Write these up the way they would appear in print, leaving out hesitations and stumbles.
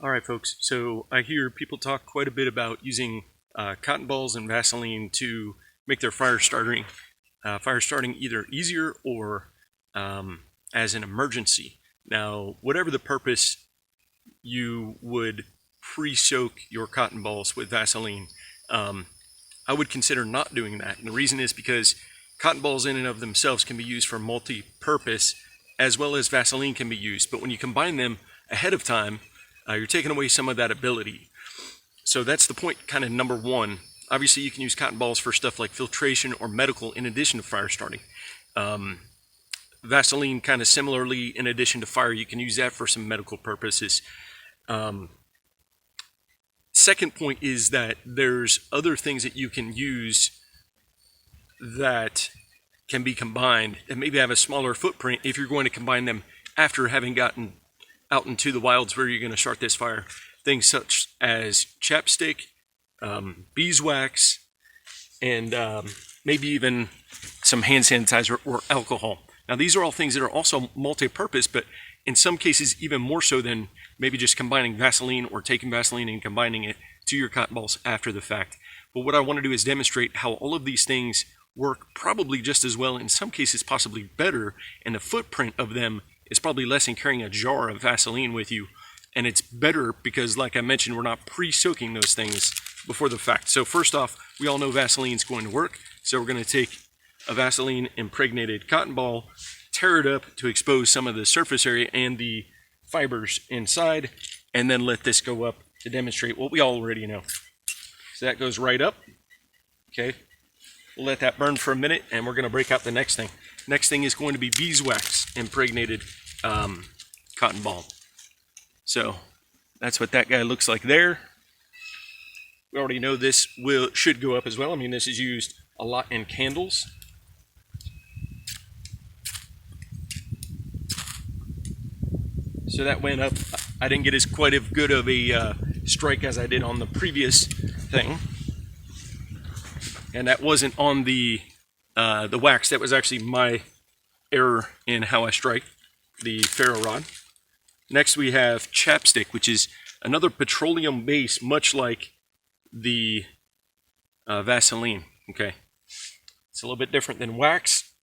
All right, folks, so I hear people talk quite a bit about using cotton balls and Vaseline to make their fire starting either easier or as an emergency. Now, whatever the purpose, you would pre-soak your cotton balls with Vaseline. I would consider not doing that, and the reason is because cotton balls in and of themselves can be used for multi-purpose, as well as Vaseline can be used, but when you combine them ahead of time, you're taking away some of that ability. So that's the point, kind of number one. Obviously, you can use cotton balls for stuff like filtration or medical in addition to fire starting. Vaseline, kind of similarly, in addition to fire, you can use that for some medical purposes. Second point is that there's other things that you can use that can be combined and maybe have a smaller footprint if you're going to combine them after having gotten out into the wilds where you're going to start this fire. Things such as chapstick, beeswax, and maybe even some hand sanitizer or alcohol. Now, these are all things that are also multi-purpose, but in some cases even more so than maybe just combining Vaseline or taking Vaseline and combining it to your cotton balls after the fact. But what I want to do is demonstrate how all of these things work probably just as well, in some cases possibly better, and the footprint of them is probably less than carrying a jar of Vaseline with you. And it's better because, like I mentioned, we're not pre-soaking those things before the fact. So first off, we all know Vaseline's going to work. So we're going to take a Vaseline impregnated cotton ball, tear it up to expose some of the surface area and the fibers inside, and then let this go up to demonstrate what we already know. So that goes right up. Okay, we'll let that burn for a minute, and we're going to break out the next thing. Next thing is going to be beeswax impregnated cotton ball. So that's what that guy looks like there. We already know this should go up as well. I mean, this is used a lot in candles. So that went up. I didn't get as quite as good of a strike as I did on the previous thing. And that wasn't on the wax. That was actually my error in how I strike the ferro rod. Next we have chapstick, which is another petroleum base, much like the Vaseline. Okay, it's a little bit different than wax.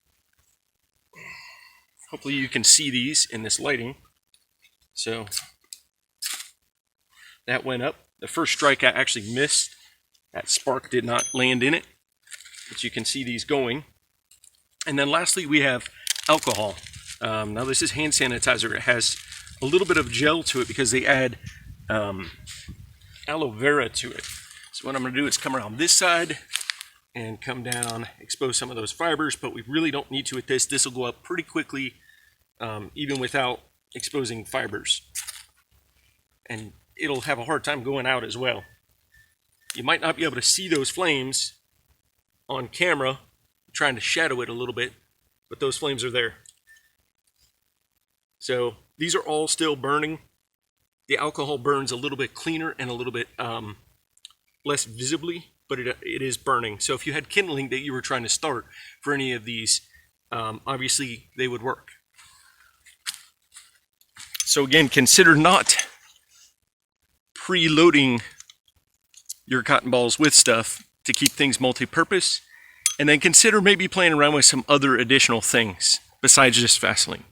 Hopefully you can see these in this lighting. So that went up. The first strike I actually missed. That spark did not land in it, but you can see these going. And then lastly we have alcohol. Now this is hand sanitizer. It has a little bit of gel to it because they add aloe vera to it. So what I'm going to do is come around this side and come down, expose some of those fibers, but we really don't need to with this. This will go up pretty quickly, even without exposing fibers. And it'll have a hard time going out as well. You might not be able to see those flames on camera, I'm trying to shadow it a little bit, but those flames are there. So these are all still burning. The alcohol burns a little bit cleaner and a little bit less visibly, but it is burning. So if you had kindling that you were trying to start for any of these, obviously they would work. So again, consider not preloading your cotton balls with stuff to keep things multi-purpose, and then consider maybe playing around with some other additional things besides just Vaseline.